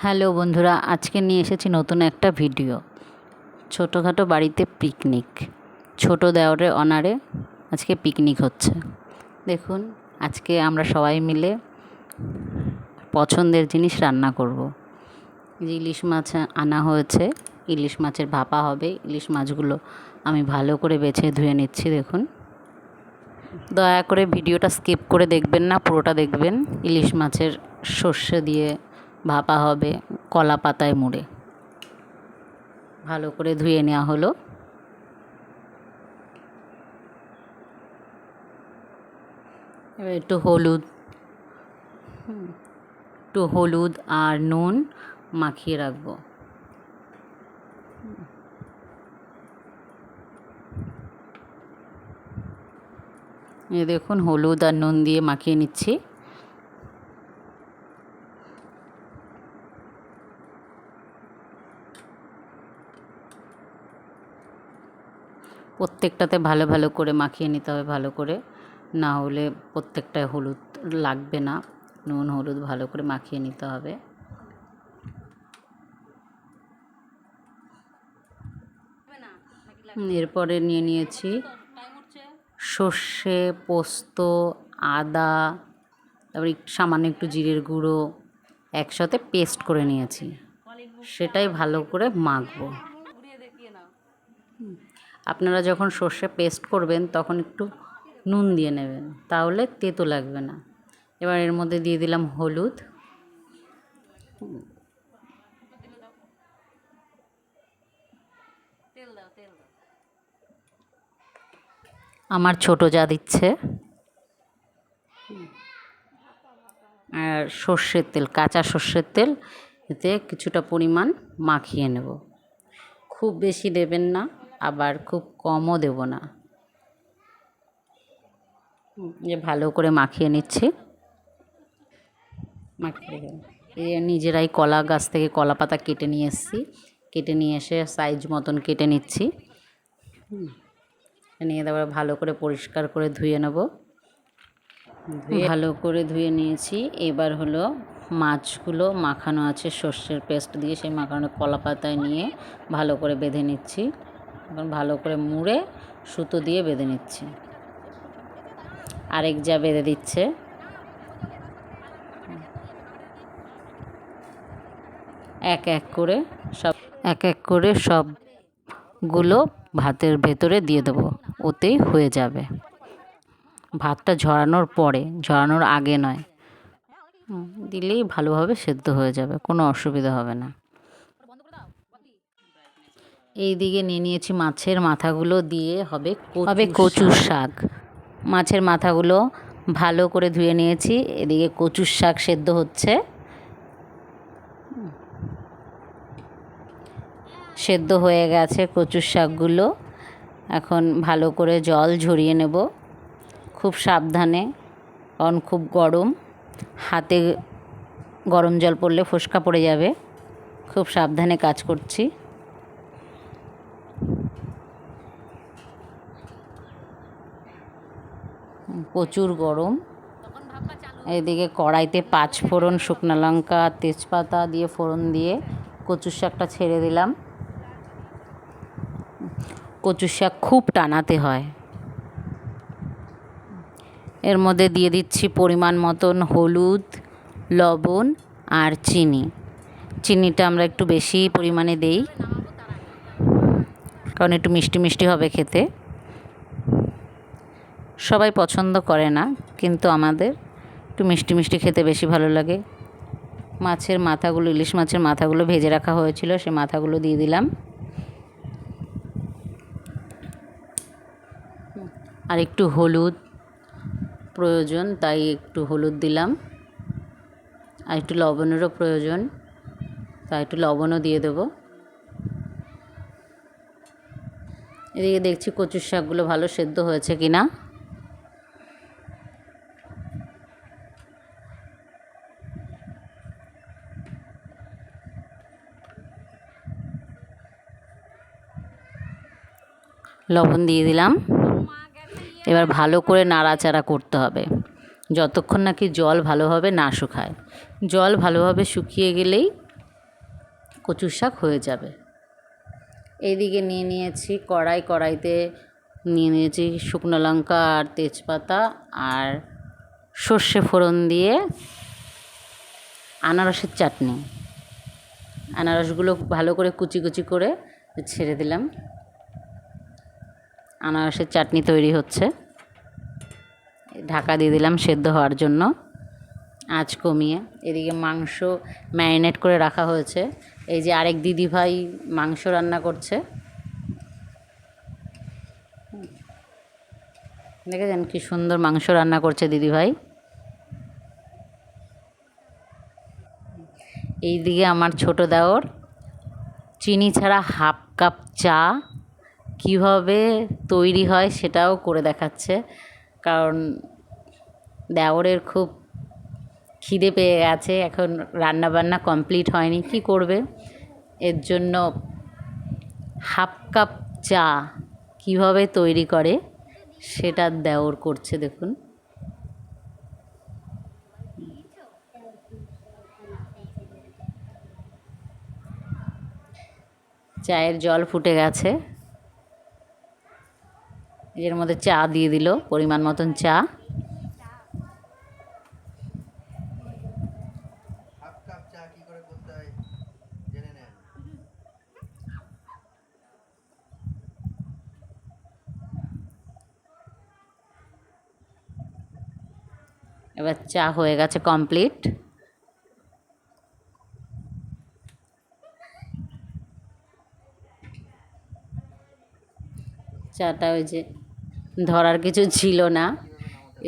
Hello বন্ধুরা, আজকে নিয়ে এসেছি নতুন একটা ভিডিও। ছোটোখাটো বাড়িতে পিকনিক, ছোট দেওরের অনারে আজকে পিকনিক হচ্ছে। দেখুন, আজকে আমরা সবাই মিলে পছন্দের জিনিস রান্না করব। যে ইলিশ মাছ আনা হয়েছে, ইলিশ মাছের ভাপা হবে। ইলিশ মাছগুলো আমি ভালো করে বেছে ধুয়ে নিচ্ছি। দেখুন, দয়া করে ভিডিওটা স্কিপ করে দেখবেন না, পুরোটা দেখবেন। ইলিশ মাছের সর্ষে দিয়ে ভাপা হবে, কলা পাতায় মুড়ে। ভালো করে ধুয়ে নেওয়া হলো। এবার একটু হলুদ আর নুন মাখিয়ে রাখবো। এই দেখুন, হলুদ আর নুন দিয়ে মাখিয়ে নিচ্ছি। প্রত্যেকটাতে ভালো ভালো করে মাখিয়ে নিতে হবে, ভালো করে, না হলে প্রত্যেকটায় হলুদ লাগবে না। নুন হলুদ ভালো করে মাখিয়ে নিতে হবে। এরপরে নিয়ে নিয়েছি সর্ষে, পোস্ত, আদা, তারপরে সামান্য একটু জিরের গুঁড়ো একসাথে পেস্ট করে নিয়েছি। সেটাই ভালো করে মাখবো। আপনারা যখন সর্ষে পেস্ট করবেন তখন একটু নুন দিয়ে নেবেন, তাহলে তেতো লাগবে না। এবার এর মধ্যে দিয়ে দিলাম হলুদ, আমার ছোট যা দিচ্ছে, আর সর্ষের তেল, কাঁচা সর্ষের তেল এতে কিছুটা পরিমাণ মাখিয়ে নেব। খুব বেশি দেবেন না, আবার খুব কমও দেব না। ভালো করে মাখিয়ে নিচ্ছি। নিজেরাই কলা গাছ থেকে কলা পাতা কেটে নিয়ে এসেছি, কেটে নিয়ে এসে সাইজ মতন কেটে নিচ্ছি। নিয়ে তারপরে ভালো করে পরিষ্কার করে ধুয়ে নেব। ভালো করে ধুয়ে নিয়েছি। এবার হলো মাছগুলো মাখানো আছে সর্ষের পেস্ট দিয়ে, সেই মাখানো কলা পাতায় নিয়ে ভালো করে বেঁধে নিচ্ছি। এখন ভালো করে মুড়ে সুতো দিয়ে বেঁধে নিচ্ছি। আরেক যা বেঁধে দিচ্ছে। এক এক করে সবগুলো ভাতের ভেতরে দিয়ে দেবো, ওতেই হয়ে যাবে। ভাতটা ঝরানোর পরে, ঝরানোর আগে নয়, দিলেই ভালোভাবে সেদ্ধ হয়ে যাবে, কোনো অসুবিধা হবে না। এই দিকে নিয়ে নিয়েছি মাছের মাথাগুলো দিয়ে হবে কচুর শাক। মাছের মাথাগুলো ভালো করে ধুয়ে নিয়েছি। এদিকে কচুর শাক সেদ্ধ হচ্ছে। সেদ্ধ হয়ে গেছে কচুর শাকগুলো। এখন ভালো করে জল ঝরিয়ে নেব, খুব সাবধানে, কারণ খুব গরম। হাতে গরম জল পড়লে ফোসকা পড়ে যাবে। খুব সাবধানে কাজ করছি। প্রচুর গরম। এদিকে কড়াইতে 5 ফোড়ন, শুকনো লঙ্কা, তেজপাতা দিয়ে ফোড়ন দিয়ে কচুর শাকটা ছেড়ে দিলাম। কচুর শাক খুব টানাতে হয়। এর মধ্যে দিয়ে দিচ্ছি পরিমাণ মতন হলুদ, লবণ আর চিনি। চিনিটা আমরা একটু বেশি পরিমাণে দেই, কারণ একটু মিষ্টি মিষ্টি হবে খেতে। সবাই পছন্দ করে না, কিন্তু আমাদের একটু মিষ্টি মিষ্টি খেতে বেশি ভালো লাগে। মাছের মাথাগুলো, ইলিশ মাছের মাথাগুলো ভেজে রাখা হয়েছিল, সে মাথাগুলো দিয়ে দিলাম। আর একটু হলুদ প্রয়োজন, তাই একটু হলুদ দিলাম। আর একটু লবণেরও প্রয়োজন, তাই একটু লবণও দিয়ে দেবো। এদিকে দেখছি কচুর শাকগুলো ভালো সেদ্ধ হয়েছে কিনা। লবণ দিয়ে দিলাম। এবার ভালো করে নাড়াচাড়া করতে হবে যতক্ষণ নাকি জল ভালোভাবে না শুকায়। জল ভালোভাবে শুকিয়ে গেলেই কচুর শাক হয়ে যাবে। এইদিকে নিয়ে নিয়েছি কড়াইতে নিয়ে নিয়েছি শুকনো লঙ্কা আর তেজপাতা আর সর্ষে ফোড়ন দিয়ে আনারসের চাটনি। আনারসগুলো ভালো করে কুচি কুচি করে ছেড়ে দিলাম। আনারসের চাটনি তৈরি হচ্ছে। ঢাকা দিয়ে দিলাম সেদ্ধ হওয়ার জন্য আঁচ কমিয়ে। এদিকে মাংস ম্যারিনেট করে রাখা হয়েছে। এই যে আরেক দিদিভাই মাংস রান্না করছে, দেখেছেন কি সুন্দর মাংস রান্না করছে দিদিভাই। এইদিকে আমার ছোটো দেওর চিনি ছাড়া হাফ কাপ চা কীভাবে তৈরি হয় সেটাও করে দেখাচ্ছে, কারণ দেওরের খুব খিদে পেয়ে গেছে, এখন রান্নাবান্না কমপ্লিট হয়নি, কি করবে, এর জন্য হাফ কাপ চা কীভাবে তৈরি করে সেটা দেওর করছে। দেখুন চায়ের জল ফুটে গেছে, এর মধ্যে চা দিয়ে দিল পরিমাণ মতন চা। এবার চা হয়ে গেছে কমপ্লিট। চাটা ওই যে ধরার কিছু ছিল না,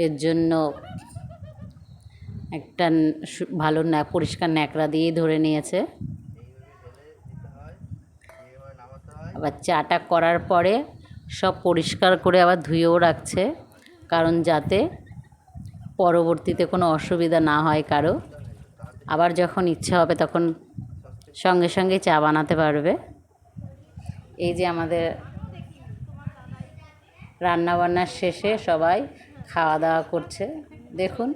এর জন্য একটা ভালো পরিষ্কার ন্যাকড়া দিয়েই ধরে নিয়েছে। আবার চাটা করার পরে সব পরিষ্কার করে আবার ধুয়েও রাখছে, কারণ যাতে পরবর্তীতে কোনো অসুবিধা না হয় কারো, আবার যখন ইচ্ছে হবে তখন সঙ্গে সঙ্গে চা বানাতে পারবে। এই যে আমাদের রান্নাবান্নার শেষে সবাই খাওয়া দাওয়া করছে, দেখুন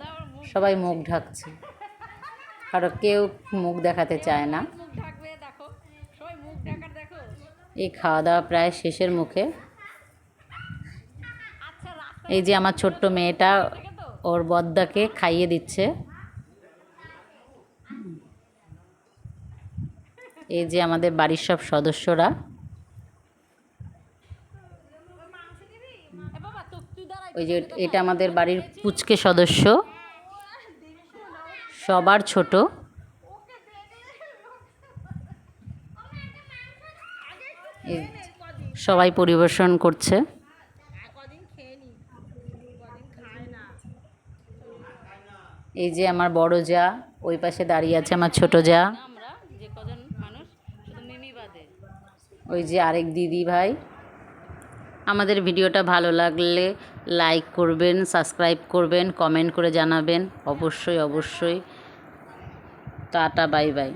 সবাই মুখ ঢাকছে, কারো কেউ মুখ দেখাতে চায় না। এই খাওয়া দাওয়া প্রায় শেষের মুখে। এই যে আমার ছোট্ট মেয়েটা ওর বদ্দাকে খাইয়ে দিচ্ছে। এই যে আমাদের বাড়ির সব সদস্যরা, ওই যে এটা আমাদের বাড়ির পুচকে সদস্য, সবার ছোট। সবাই পরিবেশন করছে। এই যে আমার বড় যা, ওই পাশে দাঁড়িয়ে আছে আমার ছোট যা, ওই যে আরেক দিদি ভাই। আমাদের ভিডিওটা ভালো লাগলে লাইক করবেন, সাবস্ক্রাইব করবেন, কমেন্ট করে জানাবেন, অবশ্যই অবশ্যই। Tata, bye bye.